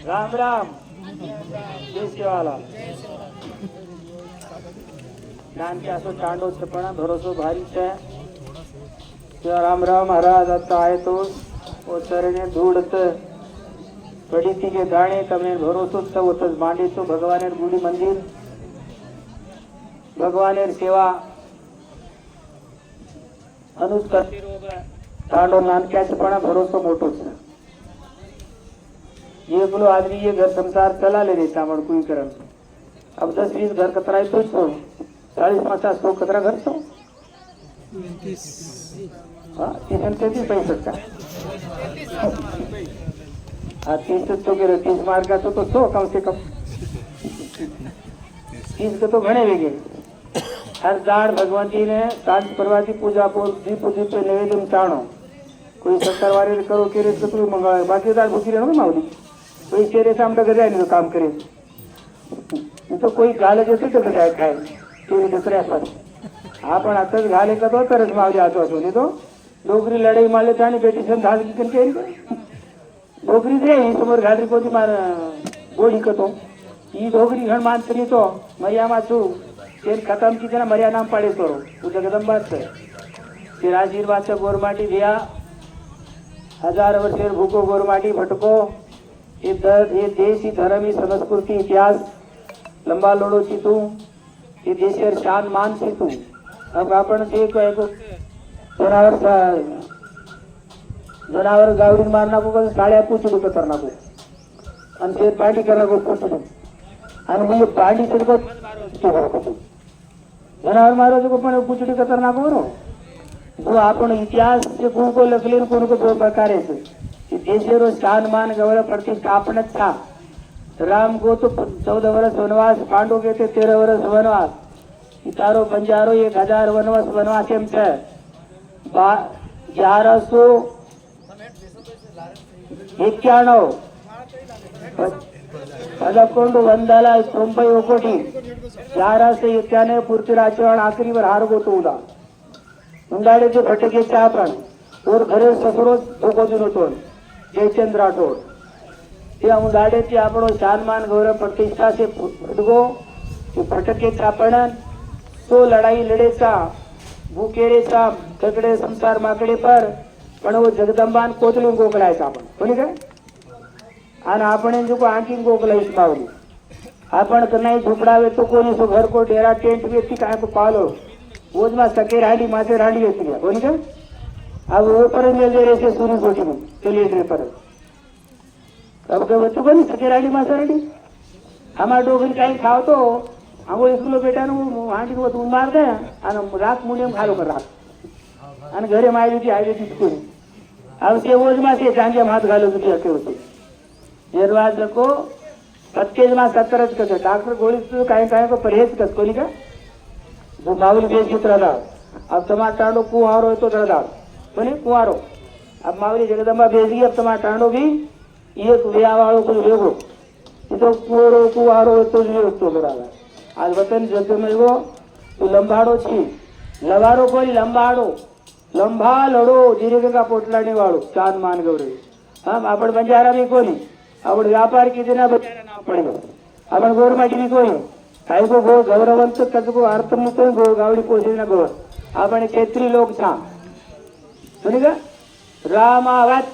राम राम जय शिवाला नानक्या असो चांडो छपणा भरोसो भारी छे शिवा राम राम महाराज आता आए तो वो चरणे धूड़त पड़ी थी के दाणे तमे भरोसो तो वो तज मांडी तो भगवानेर गुडी मंदिर भगवानेर सेवा अनुज करती रोग चांडो नानक्या छपणा भरोसो मोटो छे ये बोलो आदमी ये घर संसार चला ले देता मण कोई करम अब 10-20 घर कतराई तो 40-50 100 कतरा घर तो 30 पैसा का हाँ 30 तो के 30 मार्क का तो 100 कम से कम 30 के तो घने भी गए हर दाड़ भगवती ने सांझ परवाती पूजा को दीप दीप निवेदन चाणो कोई 70 वारे करो के रे कतरू मंगवा बाकी दाड़ भूखी रहनो मावली कोई तेरे सामने घर जाए काम करे तो कोई घाले जैसे तो खाए खाए तेरे दुसऱ्या पर आपण आताच घाले का तो तरच मावली आतो असो नाही तो डोगरी लढाई मारले आणि बेटी सन धाल की केली डोगरी रे ही समोर घाली कोणी मार गोडी कतो ही डोगरी घण मानतली तो मर्या माचू ते खतम की जना मर्या नाम पाडे करो तू जगदंबाच ते आशीर्वादचा गोरमाटी दिया 1000 वर्षेर भूको गोरमाटी भटको ये देश ही धर्म ही संस्कृति इतिहास लंबा लोडो ची तू ये देशेर शान मान ची तू अब आपण ते जनावर गावडी मार नाको का साड्या पुचडू कर नाको आणि ते पार्टी करना को पुचडू आणि मी पार्टी से को जनावर मारो जो पण पुचडी कर नाको रो जो आपण इतिहास से को लखले कोण को दो प्रकार है देशेरो शान मान गौरव प्रतिष्ठापन था राम को तो 14 वर्ष वनवास पांडु के थे 13 वर्ष वनवास इतारो पंजारो 1000 वनवास एम छे 1191 पदकोंड वंदला 91 कोटी 1191 पृथ्वीराजचरण आखरी वर हार गोतवला उंडाडे जे फटकेचे आपण और घरे ससरो धोको दिनो तो जयचंद्र राठोड त्या उंडाडेची आपण शानमान गौरव प्रतिष्ठा से फटगो तो फटके चापण तो लड़ाई लड़ेचा भूकेरेचा ककडे संसार माकडे पर पण वो जगदंबान कोतलून गोकलायचा आपण कोणी काय आणि आपण जो को आणखी गोकलाईस मावली आपण कनाई झोपडावे तो कोणी सो घर को डेरा टेंट व्यक्ति काय तो पालो वोज मा सके राडी मासे राडी येती कोणी काय अब वो पर ले रहे थे सूर्य कोटी में चलिए रे पर अब के बच्चों को नहीं सके राडी मासे राडी हमारा डोगरी काही खाओ तो हमो स्कूल बेटा नु हांडी को तू मार दे आणि रात मुंडे में खालो कर रात आणि घरे मायली ती आईली ती कोणी अब से वोज मा से जांगे हाथ घालो तुझे अके होते निर्वाज को 25 मा 70 का डॉक्टर गोली तो काही काही को परहेज कर कोणी का जो मावली बेच चित्र रहा अब टमाटर टांडो कुआरो है तो डरदा बने कुआरो अब मावली जगदंबा भेज गई अब टमाटर टांडो भी एक व्याह वालों को वेगो तो कुआरो कुआरो तो जो तो बराबर आज वतन जग में वो तो लंबाड़ो छी लवारो कोई लंबाड़ो लंबा लड़ो जीरे का पोटलाने वालो चांद मान गौरे हम आपण बंजारा भी कोनी आपण व्यापार की जना बंजारा नाम पड़ेगा आपण गोरमाटी भी कोनी काही को गो गौरवंत कजको अर्थ मुतो गो गावडी पोषिना गो आपण क्षेत्री लोक छा सुनी का रामावत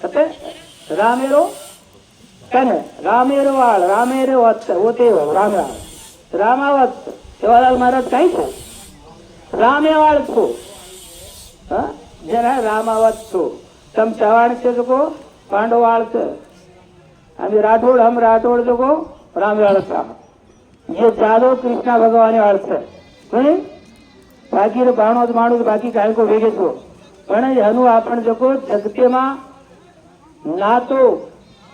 कते रामेरो कने रामेरो वाळ रामेरो वत होते राम रामावत सेवालाल महाराज काही छे रामेवाळ छो हां जना रामावत छो तम चवाण छे जो पांडवाळ छे आम्ही राठोड हम राठोड जो रामेवाळ छा ये चालो कृष्णा भगवान वाळছে कोणी बाकी बाणोज माणूस बाकी काय को वेगे छो पण हनु आपण जको जगतेमा नातो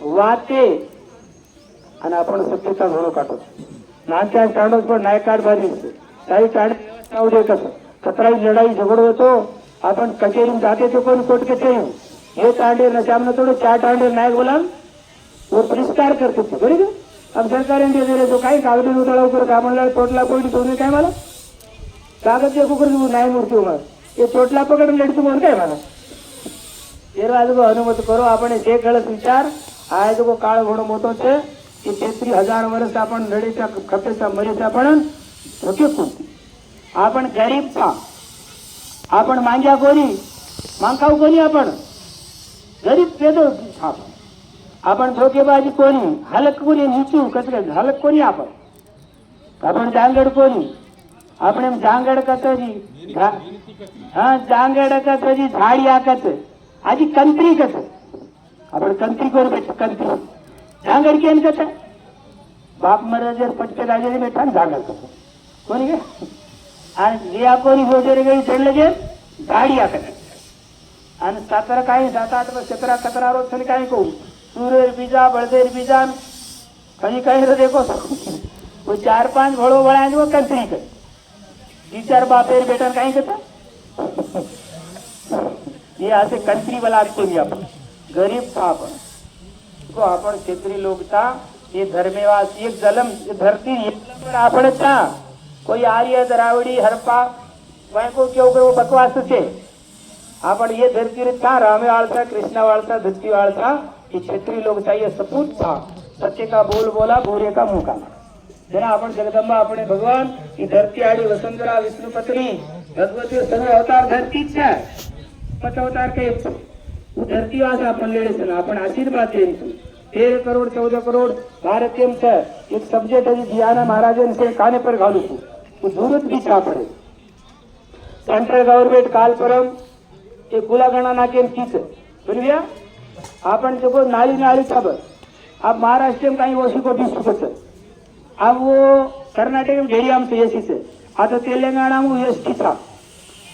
वाते आणि आपण सत्यता घणो काढतो नाच्या चांडोस पण नाही काढ बारी काही काढ व्यवस्था दे कसं कतराई लढाई झगडो होतो आपण कचेरीत जाते तो कोण कोर्ट कचेरी हे तांडे नशामने थोडं 4 तांडे नाही बोलाल वो पुरस्कार करते थे बरोबर अब सरकार ने दे तो काही कागदी उतळा कर कामणला तोटला पडली तुम्ही काय मला कागद के कुकर नाही मूर्ती मग ये तोटला पकडून लढतो म्हणून काय मला तेरा आज अनुमत करो आपण जे कळस विचार આ જો કાળ ઘણો મોટો છે એ 33,000 વર્ષ आपण लढेच्या खपेचा मरेचा पण धोके कोणती आपण गरीब था आपण मांग्या कोणी मांगाव कोणी आपण गरीब पेदो था आपण धोकेबाजी कोणी हालक कोणी नीचू कसं हालक कोणी आपण जांगड कोणी आपण जांगड कतरी हा जांगड कतरी झाडी आकत आधी कंत्री कत आपण कंत्री करू बेटा कंत्री जांगड केन कत बाप महाराज पटके राजाने बेटा जांगड कत कोणी गे आणि लिया कोणी वगैरे गई चढले गे झाडी आकत आणि सातारा काही 7-8 17 17 रोज थली काही कहू सूरेर बीजा बळदेर बीजा कहीं कहीं तो देखो वो 4-5 भड़ो बड़ा वो कंत्री कर 2-4 बापेर बेटा कहीं करता ये ऐसे कंत्री वाला आपको नहीं अपन गरीब था अपन को अपन क्षेत्रीय लोग था ये धर्मेवास एक जलम धरती पर आपण था कोई आर्य द्राविडी हरप्पा वह को क्यों वो बकवास से आपण ये धरती था रामेवाल था कृष्णावाल था धुत्तीवाल था ये क्षेत्रीय लोग था ये सपूत था सत्य का बोल बोला भूरे का मुंह काला जरा आपण जगदंबा अपने भगवान ये धरती आड़ी वसुंधरा विष्णु पत्नी भगवती सगळे अवतार धरतीच है पत अवतार के वो धरती वास आपण लेडे सन आपण आशीर्वाद देतो 13 करोड़ 14 करोड़ भारतीय से एक सब्जेक्ट है जियाना महाराजन से काने पर घालू वो जरूरत भी छा पड़े सेंट्रल गवर्नमेंट काल परम एक गुलागणा नाके कीच बोलिया आपण जो नाली नाली खबर अब महाराष्ट्र में कहीं ओसी को 20 रुपये अब वो कर्नाटक में ढेरी हम से एसी से आता तेलंगाना में एसटी था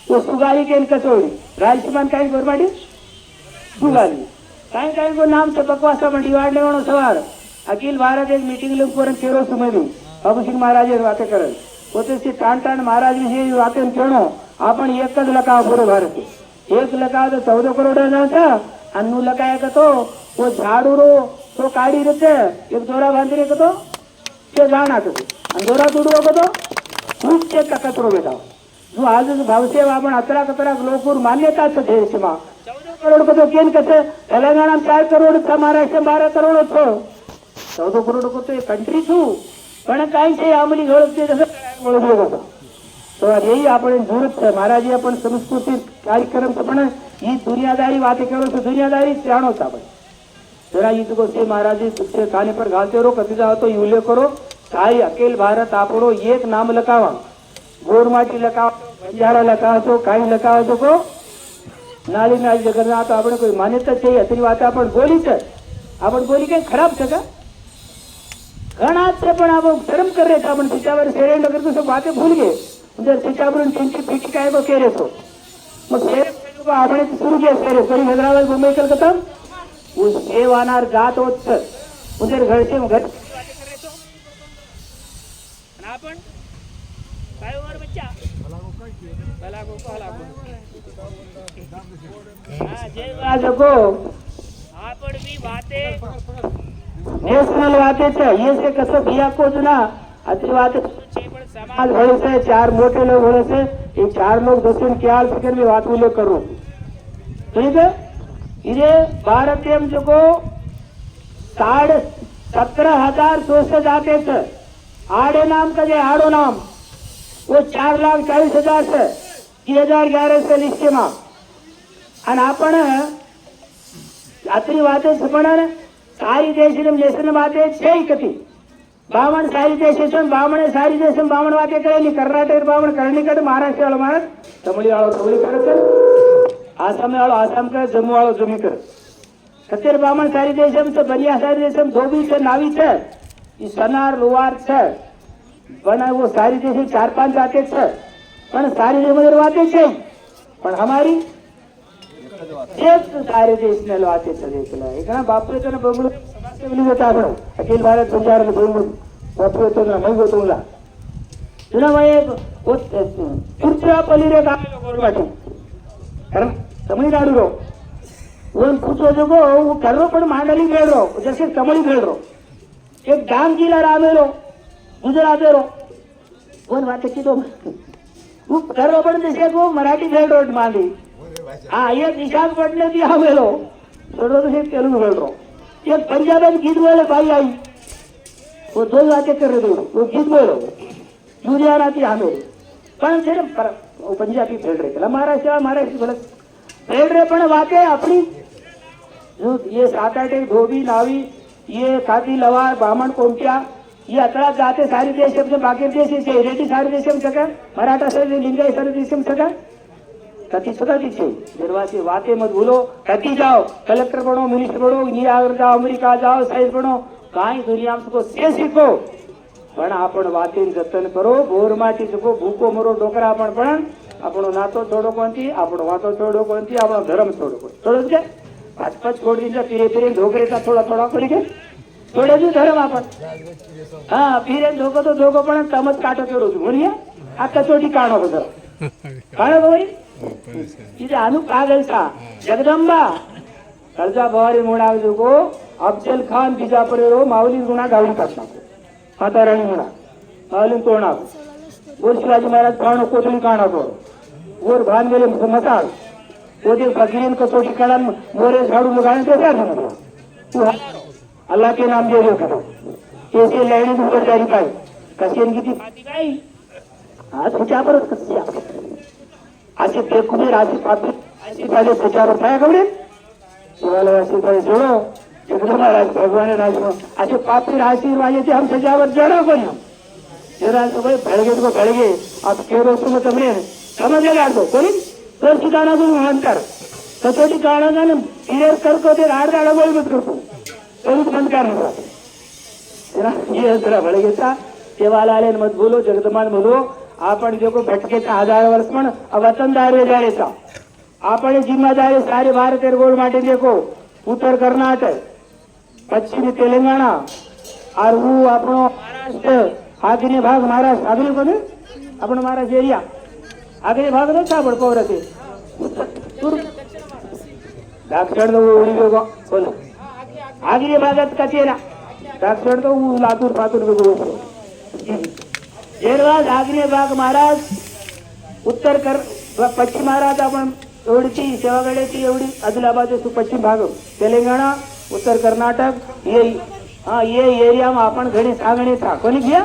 वो सुगाली के कसोड़ी राजस्थान कहीं गोरमाटी सुगाली कहीं को नाम से बकवासा में डिवाइड लेवनो सवार अखिल भारत एक मीटिंग लोग पर केरो सुमेली बाबू सिंह महाराज बातें करल होते से टाण महाराज विषय बातें कहणो आपण एक ज लकाव पूरे भारत 1 लकाव तो 14 करोड़ ना था अन्नू लकाया का तो वो झाड़ू रो तो काढ़ी रहते एक दोरा बांधी रे तो ते जाण आतो दोरा तुडવો तो खूप ते कचरो बेटा जो आज भावसे आपण 11 कतरा लोकूर मान्यता છે દેશમાં 14 करोड़ को तो केन कसे तेलंगाना में 4 करोड़ था महाराष्ट्र में 12 करोड़ छो 14 करोड़ को तो ये कंट्री छू पण काय છે आमली घोळते जसं ओळखलं जातं तो यही आपण जरूरत है महाराज आपण संस्कृती कार्यक्रम पण ही दुनियादारी बातें करो तो दुनियादारी जानो था जरा इसको से महाराज तुझसे खाने पर घालते रहो कभी जाओ तो यूले करो सारी अकेल भारत आपड़ो एक नाम लकावा गोरमाटी लकावा बंजारा लकावा तो काही लकावा तो को नाली नाली जगन्नाथ आपण कोई मान्यता चाहिए अतरी बात आपण बोली છે आपण बोली काही खराब છે का घणा છે पण आपण शर्म कर रहे थे आपण तिच्यावर सेरेंडर करतो सब बातें भूल गए म्हणजे तिच्यावरून चिंची पिची काय को केरे तो मग सेरे आपण सुरू केले सेरे तरी हैदराबाद मुंबई कलकत्ता वो सेवानार जात होत उधर घरचे घर आपण काय वर बच्चा भला हां जय वाजको आपण भी बातें नेशनल बातें છે ये से कसं किया को जुना अति बात समाज भले से 4 मोटे लोग भले से ये 4 लोग दसन ख्याल फिकर में बात ले करो ठीक है इधे भारतीय जो को 17,000 दोस्त जाते थे आड़े नाम का जे आड़ो नाम वो 4,40,000 से 2011 से लिस्ट में आणि आपण रात्री वाते पण सारी देशम लेसन बाते छे कती बामण सारी देशम बामणे सारी देशम बामण वाते करेली कर्नाटक बामण कर्णिकट महाराष्ट्र वाला माणस तमिळ वाला तमिळ करत आसाम वाला आसाम कर जम्मू वाला जम्मू कर सत्तर बामण सारी देशम से बनिया सारी देशम धोबी से नावी से ई सनार लोहार से बना वो सारी देश 4-5 जाते छे पण सारी देश वाते छे पण हमारी एक सारे देश ने लवाते चले चला एकना बापरे तो बंगलो समाज से मिली जाता आपण अखिल भारत संचार में बंगलो बापरे तो ना मैं गोतुला तुना मैं वो तिरुचिरापल्ली रे का गोरवाटी कारण तमिलनाडु रो वो पूछो जो को वो करो पण मांडली भेड़ रो जैसे तमिल भेड़ रो एक डांग जिला रामेलो गुजरात रो कोण बात की तो वो करो पण जैसे को मराठी भेड़ रोड मांडी हाँ ये दिशा पड़ने दिया मेलो थोड़ा तो तेलुगु बोल रहा एक पंजाब में गीत बोले भाई आई, वो दो बातें कर रहे थे, वो गीत बोलो दुनिया राती हमें पण थे वो पंजाबी फेल रहे महाराष्ट्र बोलत फेल रहे पण वाके अपनी जो ये 7-8 धोबी नावी ये खाती लवार बामण कोमट्या ये अतळा जाते सारी देश बाकी देश रेटी सारे देश सगळं मराठा सारे लिंगाई सारे देश सगळं कति सदा दीछे निर्वासी वाते मत भूलो कति जाओ कलेक्टर बनो मिनिस्टर बनो न्यूयॉर्क जाओ अमेरिका जाओ साइज बनो काई दुनिया में से सीखो पण आपण वाते जतन करो बोरमाटी चुको भूको मरो डोकरा पण આપણો નાતો છોડો કોણથી આપણો વાતો છોડો કોણથી આપણો ધર્મ છોડો કોણ છોડો કે પાછ છોડી દીધા પીરે પીરે ઢોકરેતા થોડા કરી કે છોડે જ ધર્મ આપણ હા પીરે ધોકો તો ધોકો પણ તમત કાટો છોડો છું બોલીએ આ કચોટી કાણો બધો કાણો બોલી इथे अनु कागलचा जगदंबा कर्जा भवारी मुळाव जोगो अफजल खान बिजापुरेरो माऊली गुणा गावडी टाकला हाताराणी म्हणा माऊली तोडा वर शिवाजी महाराज पाणो कोथळी काणा तो वर भान गेले मसाळ ओदे फकीरीन कसोटी काढा मोरे झाडू लगाने ते क्या समझ तू अल्लाह के नाम दे रहे हो कैसे लेने ऊपर जारी पाए कसेन की फाती काय आज तुझ्या परत कशी असे बेकुबे राशी पापी ऐसी पहले प्रचार उठाया कबड़े शिवालय ऐसी पहले जोड़ो जगदम्बा महाराज भगवान राज ऐसे पापी राशि वाले थे हम सजावट जड़ा करियो जरा तो भाई भड़गे तो भड़गे अब केरो तुम तमने समझ लगा दो कोई तो ठिकाना को अंतर तो ठिकाना ना क्लियर कर को ते राड राड बोल मत करो तो बंद करना जरा ये जरा भड़गे था सेवालाले मत बोलो जगदम्बा बोलो आपण जो को भटकेचा 1000 वर्ष पण वतनदार वेजाळेचा आपण जिम्मेदारी सारे भारत गोल माटे देखो उत्तर कर्नाटक पश्चिमी तेलंगाना और वो अपनो महाराष्ट्र आग्नेय भाग महाराष्ट्र आग्नेय कोण आपण महाराष्ट्र एरिया आग्नेय भाग न साबड पौरते दक्षिण उडी गो बोल आग्नेय भागात कचेरा दक्षिण तो लातूर पातूर गो एरवाज आग्नेय भाग महाराज उत्तर कर पश्चिम महाराज आपण एवढीची सेवागडेची एवढी आदिलाबाद पश्चिम भाग तेलंगाना उत्तर कर्नाटक ये एरिया में आपण घणी सांगणे था कोणी घ्या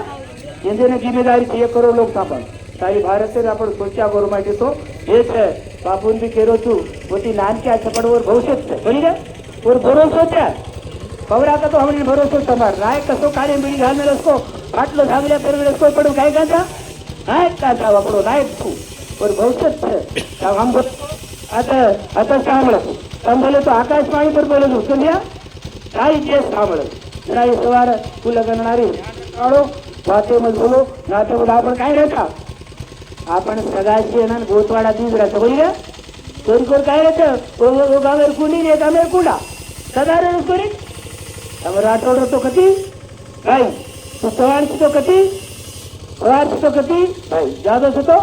જેને जिम्मेदारी છે 1 करोड़ लोग थापण सारी भारत से आपण सोच्या गोरमाटी तो हे છે बापून भी केरो छु वती नानक्या छपडवर भविष्य છે कोणी रे और भरोसा છે पवरा का तो हमने भरोसा समार नाय कसो काळे मिळी घालने रसको आटलो झागल्या पेरवेस को पडू काय काचा नाय काचा वापरो नाय तू और भविष्य છે हम आता सांभळे तो आकाशवाणी पर बोलत होतो समझ्या काही जे सांभळे राई सवार फुलं गणणारी काढो वाते मत बोलो नाते बोला आपण काय रहता आपण सगाशी ना गोतवाडा दीज रहता बोली रे कोण कोण काय रहता वो गावर कुंडी ने तमे कुंडा साधारण कोणी हम राठोड तो कती काय तू सवार तो कती सवार तो कती भाई ज्यादा से तो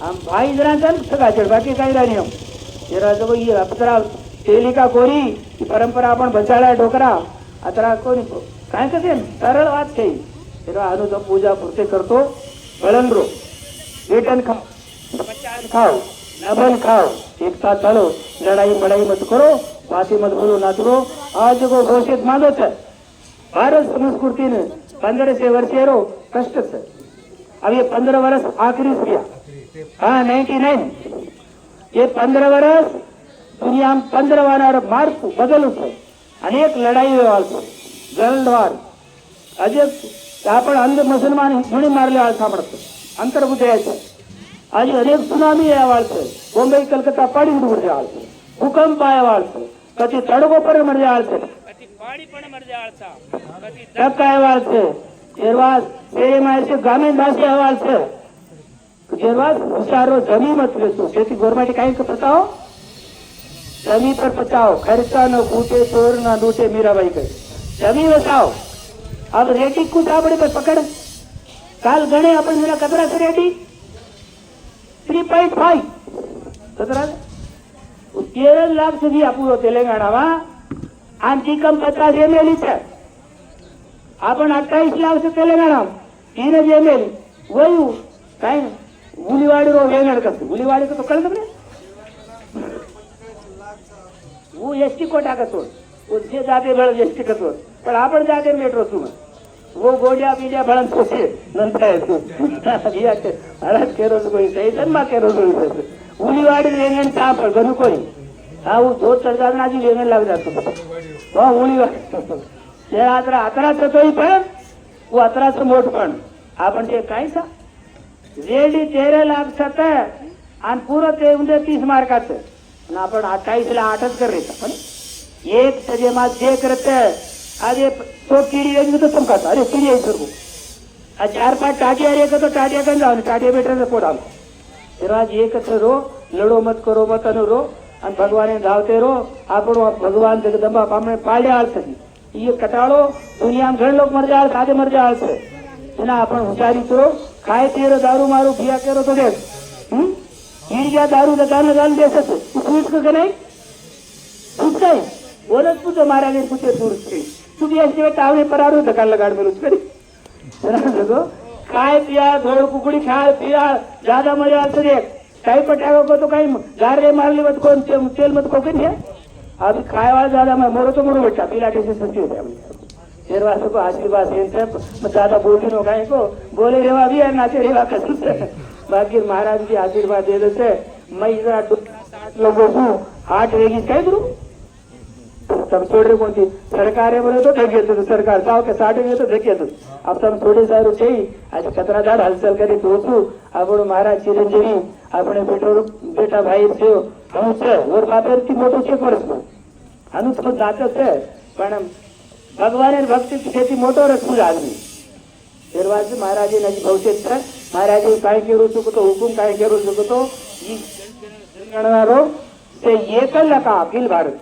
हम भाई जरा चल सगा चढ़ बाकी काही राणी हम जरा जो ये अप्सरा तेलिका कोरी परंपरा आपण बचाड़ा ढोकरा अतरा कोणी काय कसे सरळ बात છે तेरा अनुज पूजा पुरते करतो बळंद्रो वेटन खाओ बचान खाओ नबल खाओ एक साथ चलो लड़ाई बड़ाई मत करो बाती मत बोलो ना करो आज को घोषित मानो છે भारत संस्कृति ने 15 वर्षेरो कष्ट છે अब ये 15 वर्ष आखिरी गया हाँ 99 ये 15 वर्ष दुनिया में 15 वार मार्ग बदल अनेक लड़ाई व्यवहार वर्ल्ड वॉर अजब आपण अंध मुसलमान घणी मारले आळ सापडतो अंतर्भूत यायचं आज अनेक सुनामी यावाळचं मुंबई कलकत्ता पाडी उडून जाळचं भूकंप आयावाळचं कधी तडको पर मर जाळचं कधी पाणी पण मर जाळचा कधी धक्का आयावाळचं जेरवास तेरे मायसे ग्रामीण भाषा आयावाळचं जेरवास हुशारो जमीन मत लेतो शेती गवर्नमेंट काय बताओ जमीन पर बचाओ खर्चा न कूटे चोर न लूटे मीराबाई के जमीन बचाओ अब रेटी कुछ आपड़े पर पकड़ काल गणे अपन मेरा कतरा से रेटी 3.5 कतरा 13 लाख સુધી આપું તેલંગાણામાં આમથી કમ 50 ml છે आपण 28 लाख છે તેલંગાણામાં 3 ml વયું કાઈ ઉલીવાડી રો વેનડ કસ ઉલીવાડી તો કળ તમને वो एसटी कोटा का सोड उसके जाते बळ व्यष्टि करतो पण आपण जाते मेट्रो सुन वो गोड्या बिड्या बळन सोचे नंतर हळद केरोज कोई सैतन मा केरोज कोई उली वाडी रेंगण ताप गनु कोई हा वो दो चढ़ ना जी रेंगण लाग जातो वा उली ते अतराच तोही पण वो अतराच मोठ पण आपण ते काय सा रेडी 13 लाख सत आणि पुरं ते म्हणजे 30 मार्काचं आणि आपण 28 ला 8च कर रेता पण एक सजे मा जे करते अरे तो कीड़ी एक तो तुम खाता अरे कीड़ी एक को आ 4-5 टाटिया रे तो टाटिया कन जाओ टाटिया बेटर से पोडाल तेरा एक रो लड़ो मत करो मत अनु અને ભગવાને ધાવતે રહો આપણો ભગવાન જગદંબા પામણે પાડ્યા થતી ये कटाड़ो दुनिया में घण लोग मर जाए सादे मर जाए से ना अपन हुशारी करो खाए तेरो दारू मारू पिया करो तो देख गया दारू लगान लगान दे सकते पूछ को नहीं पूछ गए बोलत पूछो महाराज ने पूछे दूर से तू भी ऐसे टावने पर आरो धक्का लगाड़ में करी देखो खाए पिया धोड़ कुकड़ी खाए पिया ज्यादा मजा आते देख कहीं पटाखों को तो कहीं गारे मार ली मत कौन तेल मत को है अभी खाए वाला ज्यादा मैं मोरो तो मोरो बेटा पिलाटे से सच्ची होता है शेर वास्तव को आशीर्वाद देते मैं ज्यादा बोली नो गाय को बोले रेवा भी है नाचे रेवा कसम से बाकी महाराज की आशीर्वाद दे देते मैं इधर 60 लोगों को 8 रेगी कह करूं तब छोड़ रहे कौन थी सरकार है बोले तो ढक तो सरकार साव के 60 में तो ढक तो अब तुम थोड़े सारू चाहिए आज कतरादार हलचल करे दोस्तों આપણો મહારાજ ચિરંજીવી આપણે બેટા ભાઈ થયો હું છે ઓર બાપેરથી મોટો છે વર્ષમાં આનું તો જાતો છે પણ ભગવાન ભક્તિ ખેતી મોટો રસપુર આદમી ફેરવાજ મહારાજે નજી ભવિષ્ય છે મહારાજે કાંઈ કેવું છું તો હુકુમ કાંઈ કેવું છું તો ઈ ગણનારો તે એકલકા અખિલ ભારત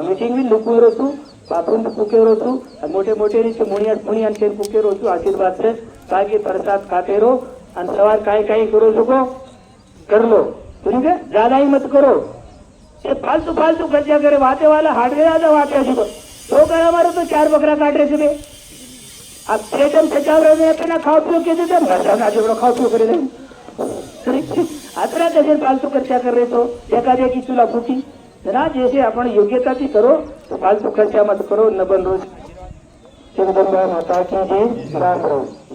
मीटिंग भी लुकुरो છું બાપુને પુકેરો છું મોટે મોટે રીતે મુણિયા પુણિયા તેલ પુકેરો છું આશીર્વાદ છે બાકી પ્રસાદ ખાતે રહો અને સવાર કાંઈ કાંઈ કરો છો कर लो ठीक है ज्यादा ही मत करो ये फालतू फालतू खर्चा करे वाते वाला हाट गया था वाते अजी को तो कर हमारे तो 4 बकरा काट रहे थे अब पेटम सचाव रहे हैं अपना खाओ पियो के देते भाषा ना जो खाओ पियो करे नहीं अतरा कैसे फालतू खर्चा कर रहे तो एकादे की चूल्हा फूकी ना जैसे अपन योग्यता थी करो तो फालतू खर्चा मत करो न बन रोज जगदम्बा माता की जय राम राम।